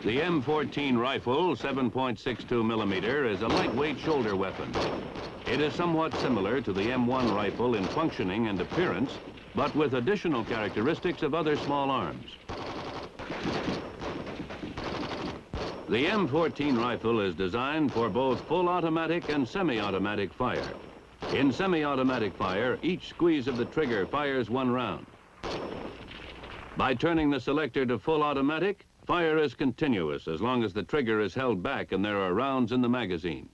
The M14 rifle, 7.62 millimeter, is a lightweight shoulder weapon. It is somewhat similar to the M1 rifle in functioning and appearance, but with additional characteristics of other small arms. The M14 rifle is designed for both full automatic and semi-automatic fire. In semi-automatic fire, each squeeze of the trigger fires one round. By turning the selector to full automatic, fire is continuous as long as the trigger is held back and there are rounds in the magazine.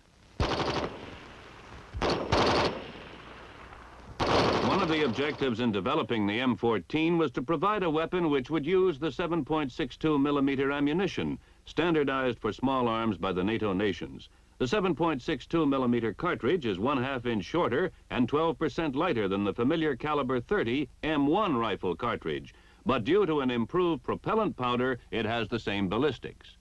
One of the objectives in developing the M14 was to provide a weapon which would use the 7.62 millimeter ammunition, standardized for small arms by the NATO nations. The 7.62 millimeter cartridge is 1/2 inch shorter and 12% lighter than the familiar caliber 30 M1 rifle cartridge, but due to an improved propellant powder, it has the same ballistics.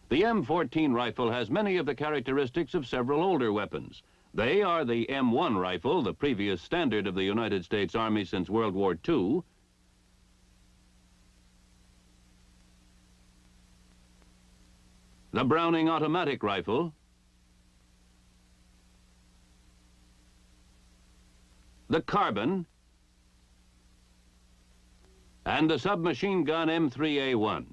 The M14 rifle has many of the characteristics of several older weapons. They are the M1 rifle, the previous standard of the United States Army since World War II, the Browning automatic rifle, the carbine, and the submachine gun M3A1.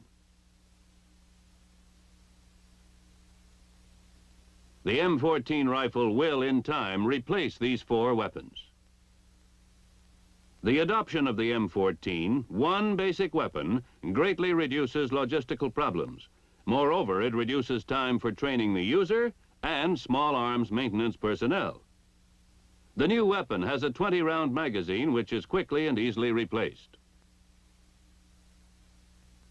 The M14 rifle will, in time, replace these 4 weapons. The adoption of the M14, one basic weapon, greatly reduces logistical problems. Moreover, it reduces time for training the user and small arms maintenance personnel. The new weapon has a 20-round magazine which is quickly and easily replaced.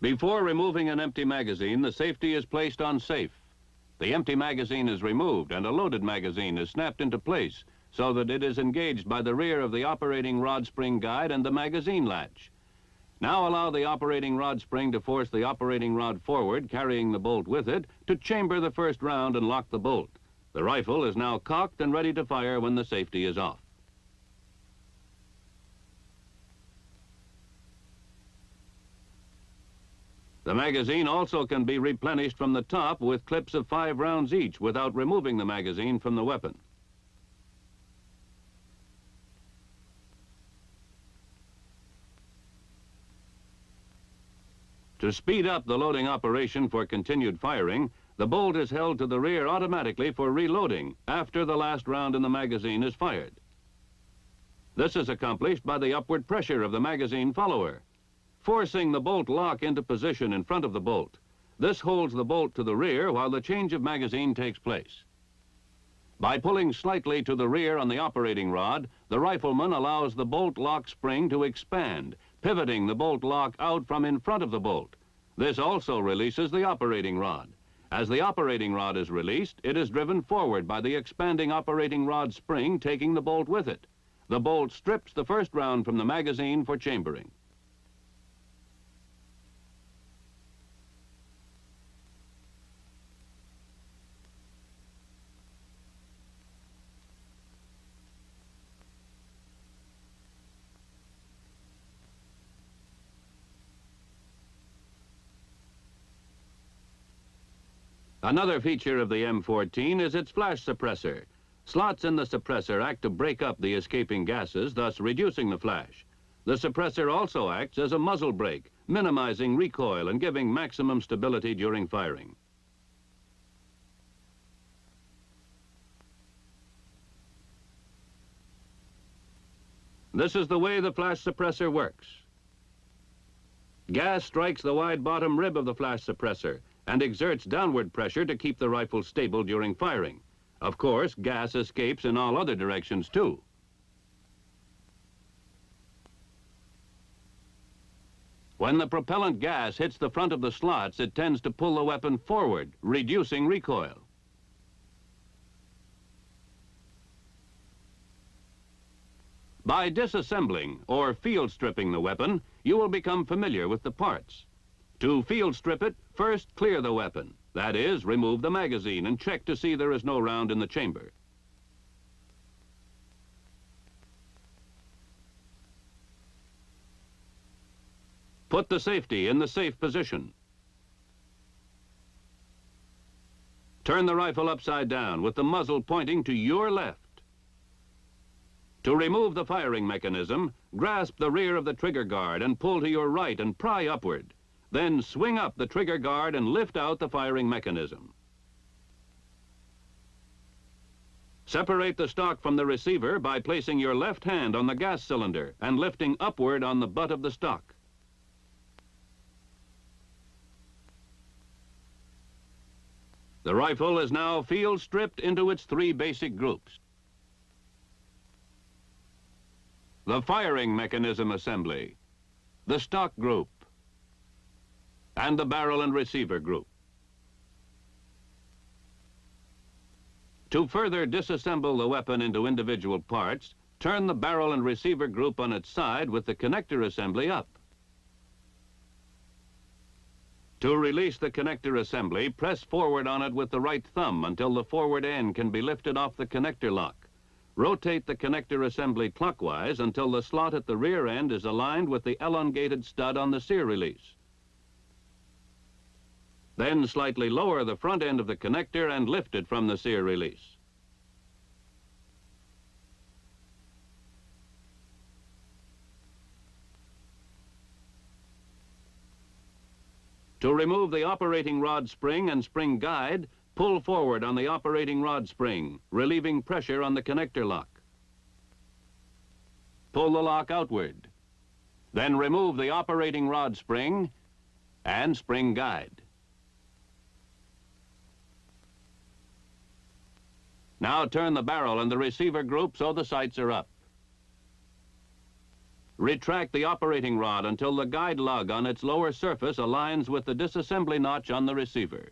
Before removing an empty magazine, the safety is placed on safe. The empty magazine is removed and a loaded magazine is snapped into place so that it is engaged by the rear of the operating rod spring guide and the magazine latch. Now allow the operating rod spring to force the operating rod forward, carrying the bolt with it, to chamber the first round and lock the bolt. The rifle is now cocked and ready to fire when the safety is off. The magazine also can be replenished from the top with clips of 5 rounds each without removing the magazine from the weapon. To speed up the loading operation for continued firing, the bolt is held to the rear automatically for reloading after the last round in the magazine is fired. This is accomplished by the upward pressure of the magazine follower, forcing the bolt lock into position in front of the bolt. This holds the bolt to the rear while the change of magazine takes place. By pulling slightly to the rear on the operating rod, the rifleman allows the bolt lock spring to expand, pivoting the bolt lock out from in front of the bolt. This also releases the operating rod. As the operating rod is released, it is driven forward by the expanding operating rod spring, taking the bolt with it. The bolt strips the first round from the magazine for chambering. Another feature of the M14 is its flash suppressor. Slots in the suppressor act to break up the escaping gases, thus reducing the flash. The suppressor also acts as a muzzle brake, minimizing recoil and giving maximum stability during firing. This is the way the flash suppressor works. Gas strikes the wide bottom rib of the flash suppressor and exerts downward pressure to keep the rifle stable during firing. Of course, gas escapes in all other directions too. When the propellant gas hits the front of the slots, it tends to pull the weapon forward, reducing recoil. By disassembling or field stripping the weapon, you will become familiar with the parts. To field strip it, first clear the weapon. That is, remove the magazine and check to see there is no round in the chamber. Put the safety in the safe position. Turn the rifle upside down with the muzzle pointing to your left. To remove the firing mechanism, grasp the rear of the trigger guard and pull to your right and pry upward. Then swing up the trigger guard and lift out the firing mechanism. Separate the stock from the receiver by placing your left hand on the gas cylinder and lifting upward on the butt of the stock. The rifle is now field stripped into its three basic groups. The firing mechanism assembly, the stock group, and the barrel and receiver group. To further disassemble the weapon into individual parts, turn the barrel and receiver group on its side with the connector assembly up. To release the connector assembly, press forward on it with the right thumb until the forward end can be lifted off the connector lock. Rotate the connector assembly clockwise until the slot at the rear end is aligned with the elongated stud on the sear release. Then slightly lower the front end of the connector and lift it from the sear release. To remove the operating rod spring and spring guide, pull forward on the operating rod spring, relieving pressure on the connector lock. Pull the lock outward. Then remove the operating rod spring and spring guide. Now turn the barrel and the receiver group so the sights are up. Retract the operating rod until the guide lug on its lower surface aligns with the disassembly notch on the receiver.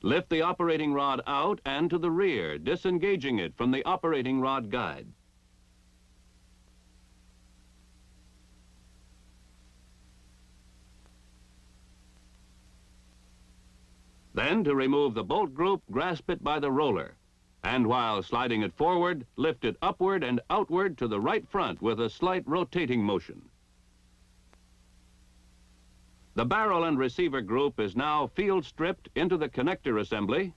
Lift the operating rod out and to the rear, disengaging it from the operating rod guide. Then, to remove the bolt group, grasp it by the roller, and while sliding it forward, lift it upward and outward to the right front with a slight rotating motion. The barrel and receiver group is now field stripped into the connector assembly,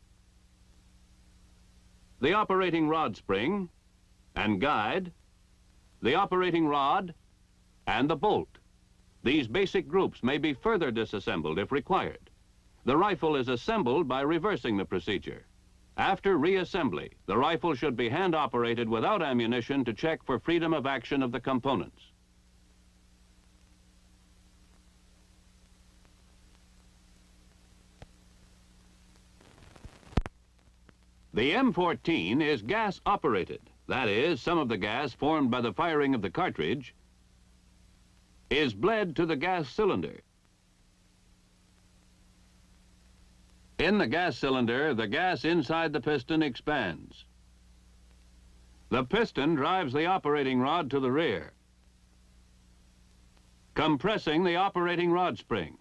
the operating rod spring and guide, the operating rod, and the bolt. These basic groups may be further disassembled if required. The rifle is assembled by reversing the procedure. After reassembly, the rifle should be hand-operated without ammunition to check for freedom of action of the components. The M14 is gas-operated. That is, some of the gas formed by the firing of the cartridge is bled to the gas cylinder. In the gas cylinder, the gas inside the piston expands. The piston drives the operating rod to the rear, compressing the operating rod spring.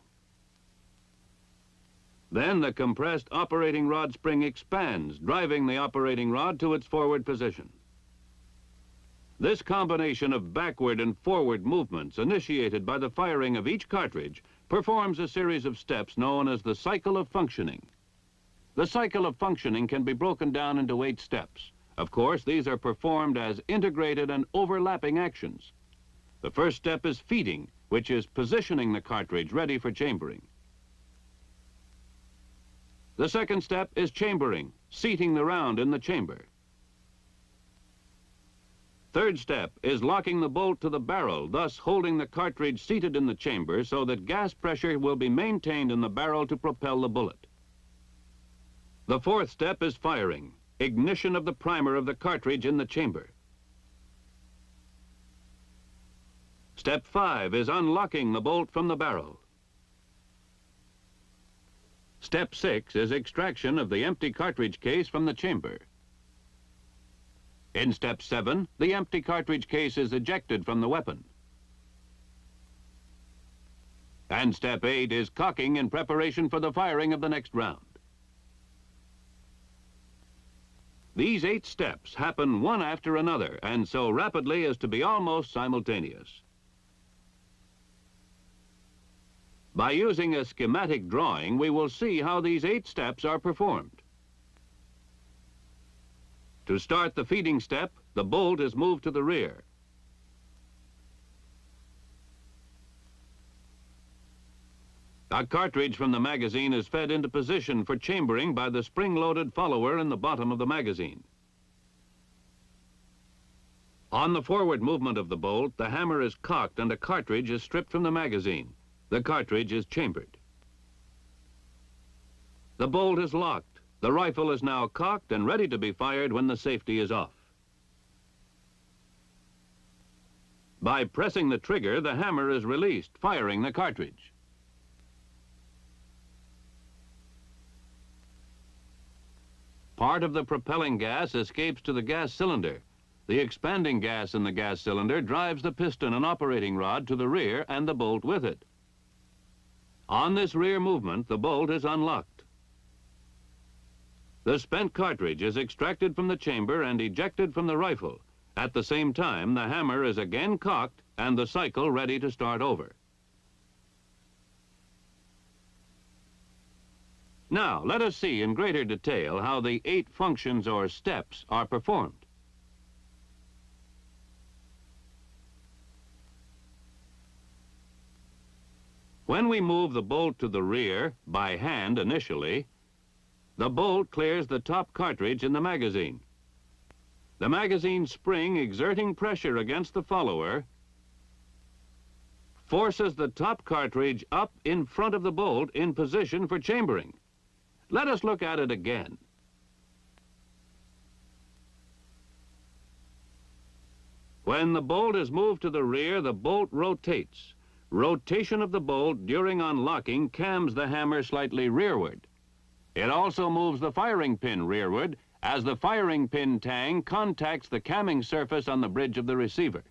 Then the compressed operating rod spring expands, driving the operating rod to its forward position. This combination of backward and forward movements initiated by the firing of each cartridge performs a series of steps known as the cycle of functioning. The cycle of functioning can be broken down into 8 steps. Of course, these are performed as integrated and overlapping actions. The first step is feeding, which is positioning the cartridge ready for chambering. The second step is chambering, seating the round in the chamber. Third step is locking the bolt to the barrel, thus holding the cartridge seated in the chamber so that gas pressure will be maintained in the barrel to propel the bullet. The fourth step is firing, ignition of the primer of the cartridge in the chamber. Step 5 is unlocking the bolt from the barrel. Step 6 is extraction of the empty cartridge case from the chamber. In step 7, the empty cartridge case is ejected from the weapon. And step 8 is cocking in preparation for the firing of the next round. These 8 steps happen one after another, and so rapidly as to be almost simultaneous. By using a schematic drawing, we will see how these 8 steps are performed. To start the feeding step, the bolt is moved to the rear. A cartridge from the magazine is fed into position for chambering by the spring-loaded follower in the bottom of the magazine. On the forward movement of the bolt, the hammer is cocked and a cartridge is stripped from the magazine. The cartridge is chambered. The bolt is locked. The rifle is now cocked and ready to be fired when the safety is off. By pressing the trigger, the hammer is released, firing the cartridge. Part of the propelling gas escapes to the gas cylinder. The expanding gas in the gas cylinder drives the piston and operating rod to the rear and the bolt with it. On this rear movement, the bolt is unlocked. The spent cartridge is extracted from the chamber and ejected from the rifle. At the same time, the hammer is again cocked and the cycle ready to start over. Now, let us see in greater detail how the 8 functions or steps are performed. When we move the bolt to the rear, by hand initially, the bolt clears the top cartridge in the magazine. The magazine spring exerting pressure against the follower forces the top cartridge up in front of the bolt in position for chambering. Let us look at it again. When the bolt is moved to the rear, the bolt rotates. Rotation of the bolt during unlocking cams the hammer slightly rearward. It also moves the firing pin rearward as the firing pin tang contacts the camming surface on the bridge of the receiver.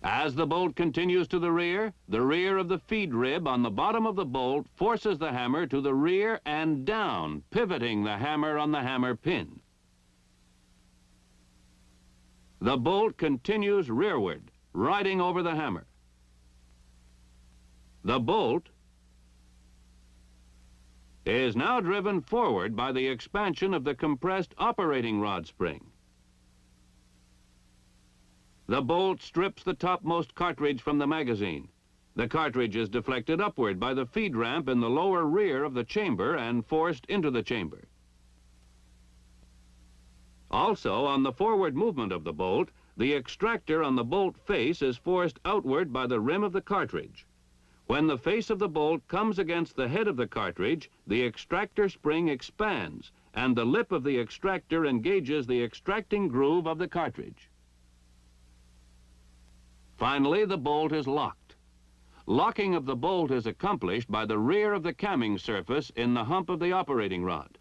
As the bolt continues to the rear of the feed rib on the bottom of the bolt forces the hammer to the rear and down, pivoting the hammer on the hammer pin. The bolt continues rearward, riding over the hammer. The bolt is now driven forward by the expansion of the compressed operating rod spring. The bolt strips the topmost cartridge from the magazine. The cartridge is deflected upward by the feed ramp in the lower rear of the chamber and forced into the chamber. Also, on the forward movement of the bolt, the extractor on the bolt face is forced outward by the rim of the cartridge. When the face of the bolt comes against the head of the cartridge, the extractor spring expands, and the lip of the extractor engages the extracting groove of the cartridge. Finally, the bolt is locked. Locking of the bolt is accomplished by the rear of the camming surface in the hump of the operating rod.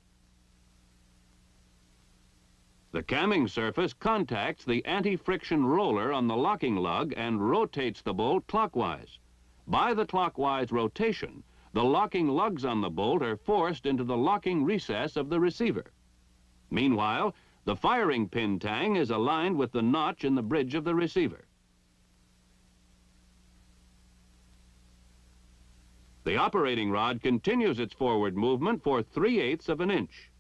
The camming surface contacts the anti-friction roller on the locking lug and rotates the bolt clockwise. By the clockwise rotation, the locking lugs on the bolt are forced into the locking recess of the receiver. Meanwhile, the firing pin tang is aligned with the notch in the bridge of the receiver. The operating rod continues its forward movement for 3/8 of an inch.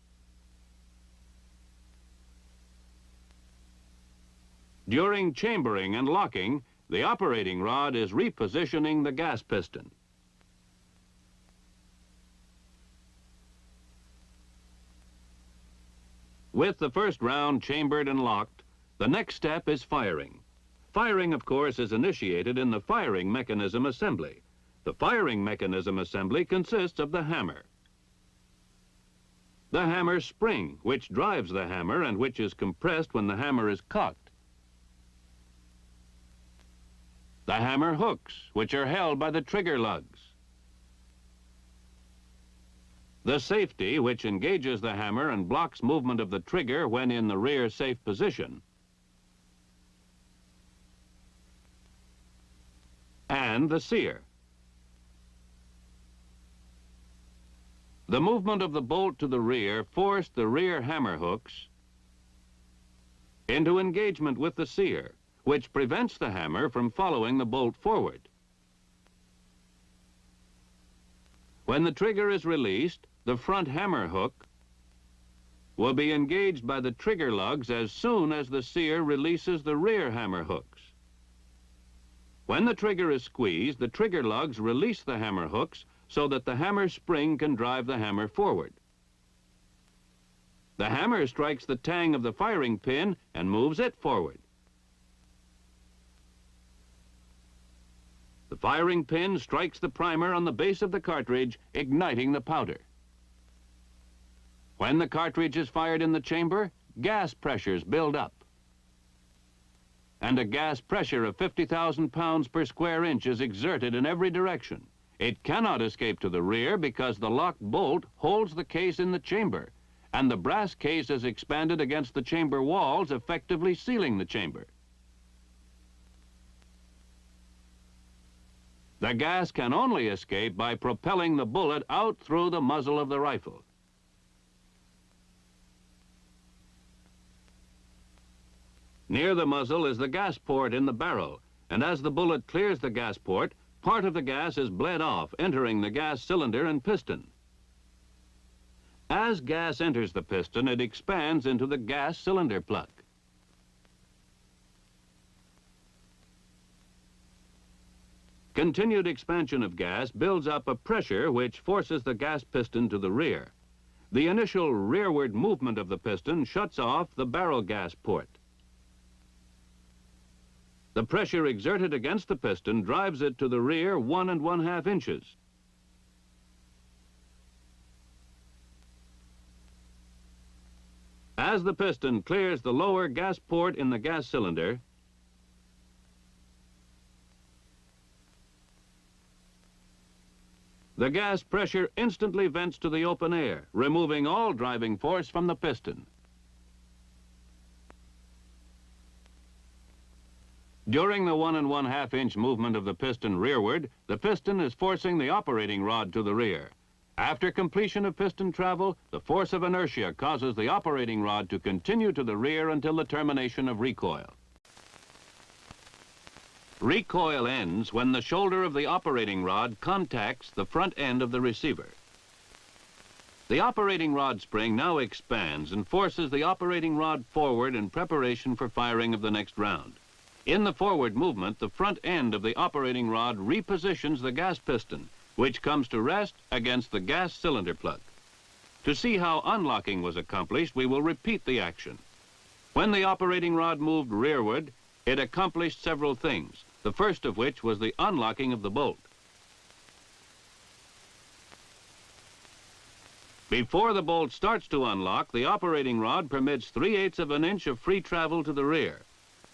During chambering and locking, the operating rod is repositioning the gas piston. With the first round chambered and locked, the next step is firing. Firing, of course, is initiated in the firing mechanism assembly. The firing mechanism assembly consists of the hammer, the hammer spring, which drives the hammer and which is compressed when the hammer is cocked, the hammer hooks, which are held by the trigger lugs, The safety, which engages the hammer and blocks movement of the trigger when in the rear safe position, and the sear. The movement of the bolt to the rear forced the rear hammer hooks into engagement with the sear, which prevents the hammer from following the bolt forward. When the trigger is released, the front hammer hook will be engaged by the trigger lugs as soon as the sear releases the rear hammer hooks. When the trigger is squeezed, the trigger lugs release the hammer hooks so that the hammer spring can drive the hammer forward. The hammer strikes the tang of the firing pin and moves it forward. The firing pin strikes the primer on the base of the cartridge, igniting the powder. When the cartridge is fired in the chamber, gas pressures build up. And a gas pressure of 50,000 pounds per square inch is exerted in every direction. It cannot escape to the rear because the locked bolt holds the case in the chamber, and the brass case is expanded against the chamber walls, effectively sealing the chamber. The gas can only escape by propelling the bullet out through the muzzle of the rifle. Near the muzzle is the gas port in the barrel, and as the bullet clears the gas port, part of the gas is bled off, entering the gas cylinder and piston. As gas enters the piston, it expands into the gas cylinder plug. Continued expansion of gas builds up a pressure which forces the gas piston to the rear. The initial rearward movement of the piston shuts off the barrel gas port. The pressure exerted against the piston drives it to the rear 1 1/2 inches. As the piston clears the lower gas port in the gas cylinder, the gas pressure instantly vents to the open air, removing all driving force from the piston. During the 1 1/2 inch movement of the piston rearward, the piston is forcing the operating rod to the rear. After completion of piston travel, the force of inertia causes the operating rod to continue to the rear until the termination of recoil. Recoil ends when the shoulder of the operating rod contacts the front end of the receiver. The operating rod spring now expands and forces the operating rod forward in preparation for firing of the next round. In the forward movement, the front end of the operating rod repositions the gas piston, which comes to rest against the gas cylinder plug. To see how unlocking was accomplished, we will repeat the action. When the operating rod moved rearward, it accomplished several things, the first of which was the unlocking of the bolt. Before the bolt starts to unlock, the operating rod permits 3/8 of an inch of free travel to the rear.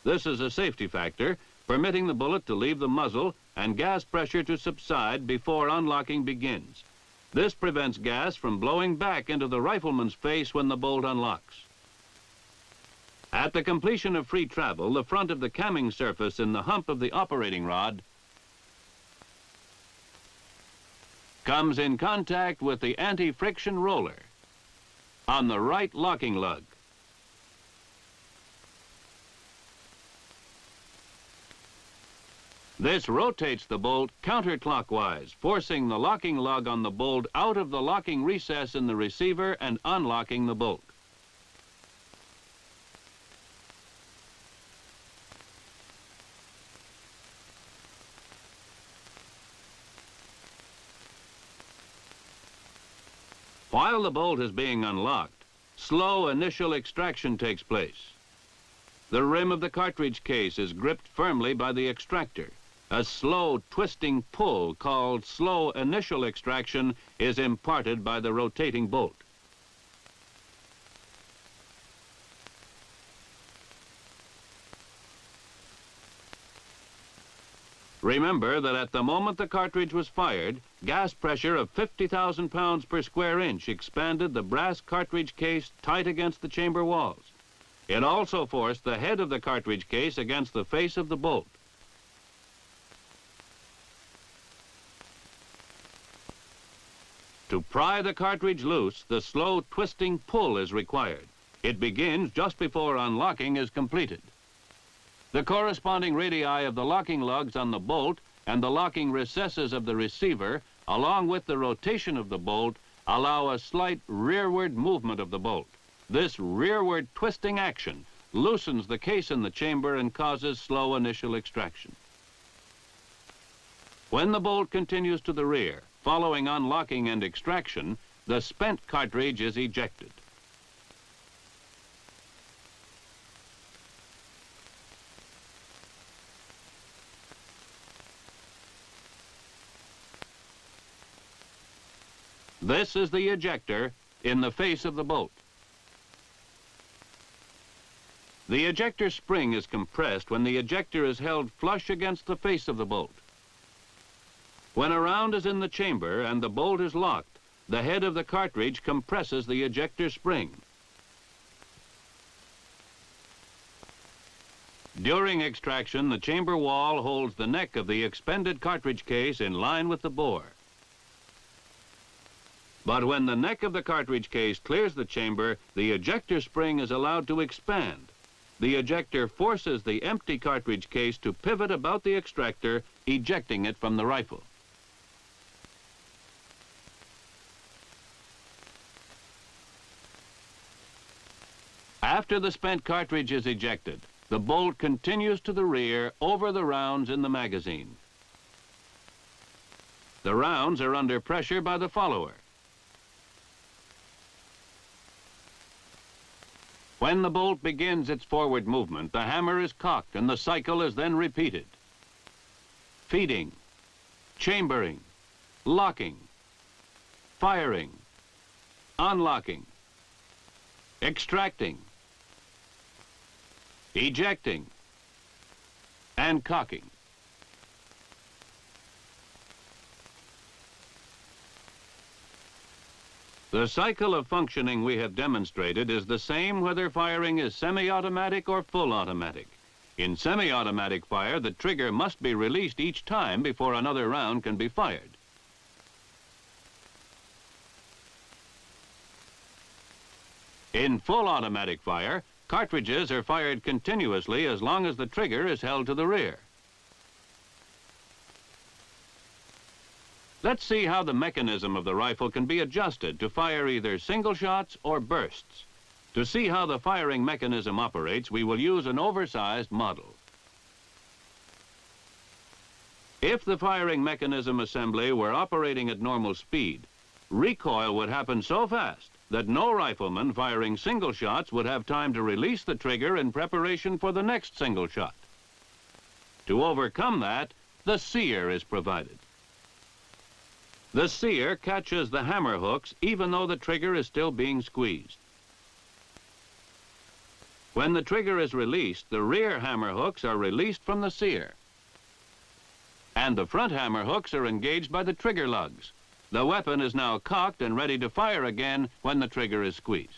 This is a safety factor, permitting the bullet to leave the muzzle and gas pressure to subside before unlocking begins. This prevents gas from blowing back into the rifleman's face when the bolt unlocks. At the completion of free travel, the front of the camming surface in the hump of the operating rod comes in contact with the anti-friction roller on the right locking lug. This rotates the bolt counterclockwise, forcing the locking lug on the bolt out of the locking recess in the receiver and unlocking the bolt. While the bolt is being unlocked, slow initial extraction takes place. The rim of the cartridge case is gripped firmly by the extractor. A slow twisting pull called slow initial extraction is imparted by the rotating bolt. Remember that at the moment the cartridge was fired, gas pressure of 50,000 pounds per square inch expanded the brass cartridge case tight against the chamber walls. It also forced the head of the cartridge case against the face of the bolt. To pry the cartridge loose, the slow twisting pull is required. It begins just before unlocking is completed. The corresponding radii of the locking lugs on the bolt and the locking recesses of the receiver, along with the rotation of the bolt, allow a slight rearward movement of the bolt. This rearward twisting action loosens the case in the chamber and causes slow initial extraction. When the bolt continues to the rear, following unlocking and extraction, the spent cartridge is ejected. This is the ejector in the face of the bolt. The ejector spring is compressed when the ejector is held flush against the face of the bolt. When a round is in the chamber and the bolt is locked, the head of the cartridge compresses the ejector spring. During extraction, the chamber wall holds the neck of the expended cartridge case in line with the bore. But when the neck of the cartridge case clears the chamber, the ejector spring is allowed to expand. The ejector forces the empty cartridge case to pivot about the extractor, ejecting it from the rifle. After the spent cartridge is ejected, the bolt continues to the rear over the rounds in the magazine. The rounds are under pressure by the follower. When the bolt begins its forward movement, the hammer is cocked and the cycle is then repeated. Feeding, chambering, locking, firing, unlocking, extracting, ejecting, and cocking. The cycle of functioning we have demonstrated is the same whether firing is semi-automatic or full automatic. In semi-automatic fire, the trigger must be released each time before another round can be fired. In full automatic fire, cartridges are fired continuously as long as the trigger is held to the rear. Let's see how the mechanism of the rifle can be adjusted to fire either single shots or bursts. To see how the firing mechanism operates, we will use an oversized model. If the firing mechanism assembly were operating at normal speed, recoil would happen so fast that no rifleman firing single shots would have time to release the trigger in preparation for the next single shot. To overcome that, the sear is provided. The sear catches the hammer hooks even though the trigger is still being squeezed. When the trigger is released, the rear hammer hooks are released from the sear. And the front hammer hooks are engaged by the trigger lugs. The weapon is now cocked and ready to fire again when the trigger is squeezed.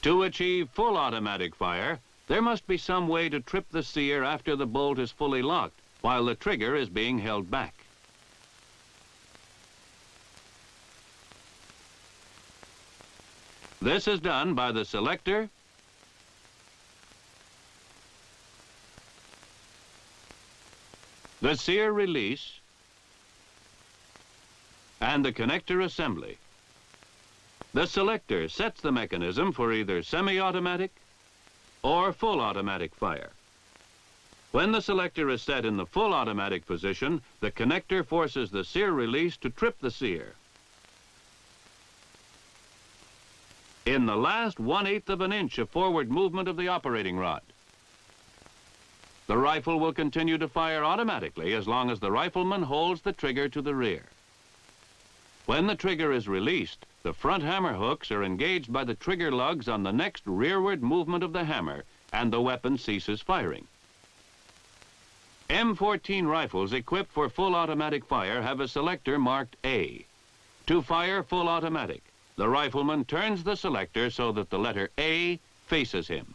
To achieve full automatic fire, there must be some way to trip the sear after the bolt is fully locked, while the trigger is being held back. This is done by the selector, the sear release, and the connector assembly. The selector sets the mechanism for either semi-automatic or full automatic fire. When the selector is set in the full automatic position, the connector forces the sear release to trip the sear. In the last 1/8 of an inch of forward movement of the operating rod, the rifle will continue to fire automatically as long as the rifleman holds the trigger to the rear. When the trigger is released, the front hammer hooks are engaged by the trigger lugs on the next rearward movement of the hammer, and the weapon ceases firing. M14 rifles equipped for full automatic fire have a selector marked A. To fire full automatic, the rifleman turns the selector so that the letter A faces him.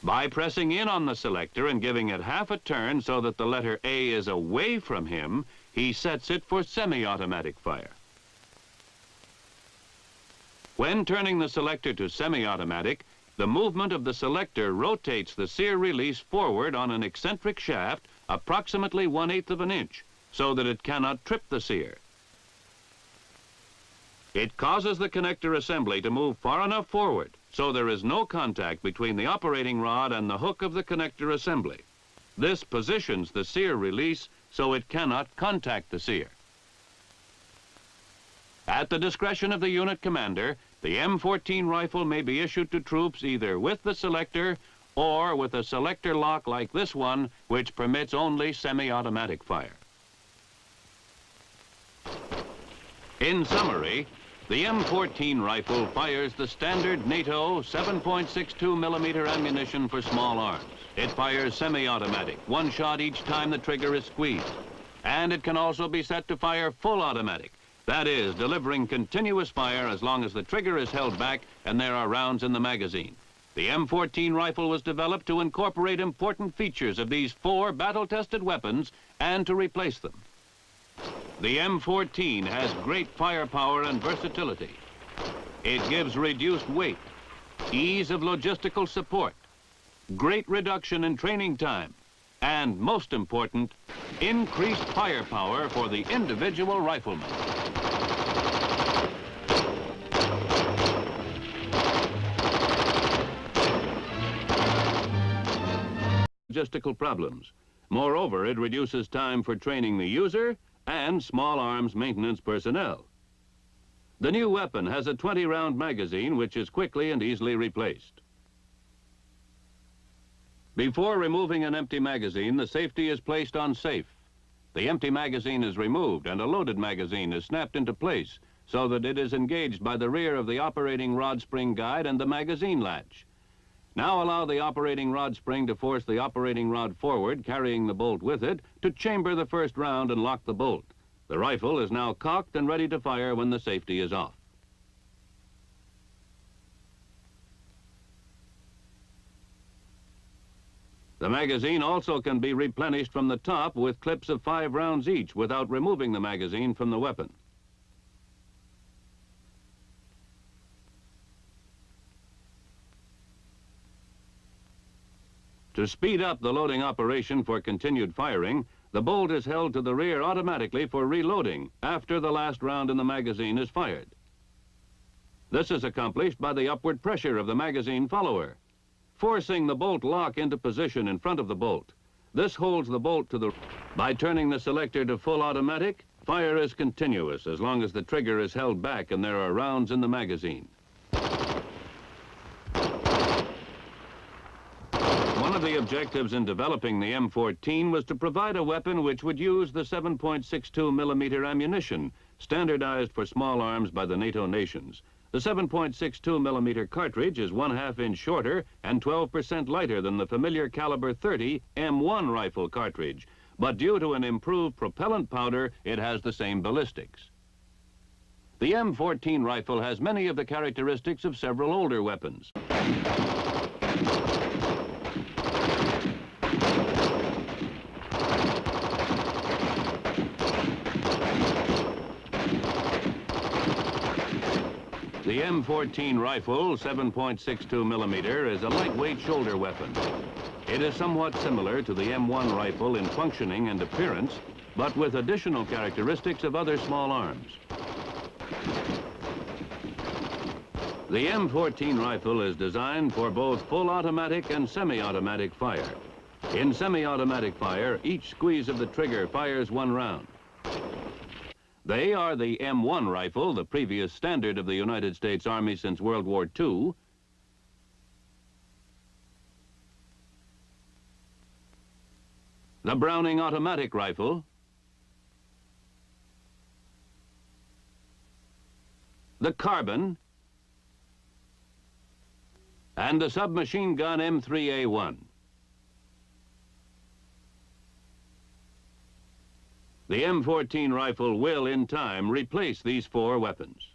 By pressing in on the selector and giving it half a turn so that the letter A is away from him, he sets it for semi-automatic fire. When turning the selector to semi-automatic, the movement of the selector rotates the sear release forward on an eccentric shaft approximately 1/8 of an inch so that it cannot trip the sear. It causes the connector assembly to move far enough forward so there is no contact between the operating rod and the hook of the connector assembly. This positions the sear release so it cannot contact the sear. At the discretion of the unit commander, the M14 rifle may be issued to troops either with the selector or with a selector lock like this one, which permits only semi-automatic fire. In summary, the M14 rifle fires the standard NATO 7.62 millimeter ammunition for small arms. It fires semi-automatic, one shot each time the trigger is squeezed. And it can also be set to fire full automatic. That is, delivering continuous fire as long as the trigger is held back and there are rounds in the magazine. The M14 rifle was developed to incorporate important features of these 4 battle-tested weapons and to replace them. The M14 has great firepower and versatility. It gives reduced weight, ease of logistical support, great reduction in training time, and most important, increased firepower for the individual rifleman. Logistical problems. Moreover, it reduces time for training the user and small arms maintenance personnel. The new weapon has a 20-round magazine which is quickly and easily replaced. Before removing an empty magazine, the safety is placed on safe. The empty magazine is removed and a loaded magazine is snapped into place so that it is engaged by the rear of the operating rod spring guide and the magazine latch. Now allow the operating rod spring to force the operating rod forward, carrying the bolt with it, to chamber the first round and lock the bolt. The rifle is now cocked and ready to fire when the safety is off. The magazine also can be replenished from the top with clips of 5 rounds each without removing the magazine from the weapon. To speed up the loading operation for continued firing, the bolt is held to the rear automatically for reloading after the last round in the magazine is fired. This is accomplished by the upward pressure of the magazine follower, forcing the bolt lock into position in front of the bolt. This holds the bolt to the... By turning the selector to full automatic, fire is continuous as long as the trigger is held back and there are rounds in the magazine. One of the objectives in developing the M14 was to provide a weapon which would use the 7.62 millimeter ammunition, standardized for small arms by the NATO nations. The 7.62 millimeter cartridge is 1/2 inch shorter and 12% lighter than the familiar caliber 30 M1 rifle cartridge, but due to an improved propellant powder, it has the same ballistics. The M14 rifle has many of the characteristics of several older weapons. The M14 rifle, 7.62 millimeter, is a lightweight shoulder weapon. It is somewhat similar to the M1 rifle in functioning and appearance, but with additional characteristics of other small arms. The M14 rifle is designed for both full automatic and semi-automatic fire. In semi-automatic fire, each squeeze of the trigger fires 1 round. They are the M1 rifle, the previous standard of the United States Army since World War II, the Browning automatic rifle, the carbine, and the submachine gun M3A1. The M14 rifle will, in time, replace these four weapons.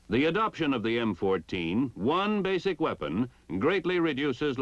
The adoption of the M14, one basic weapon, greatly reduces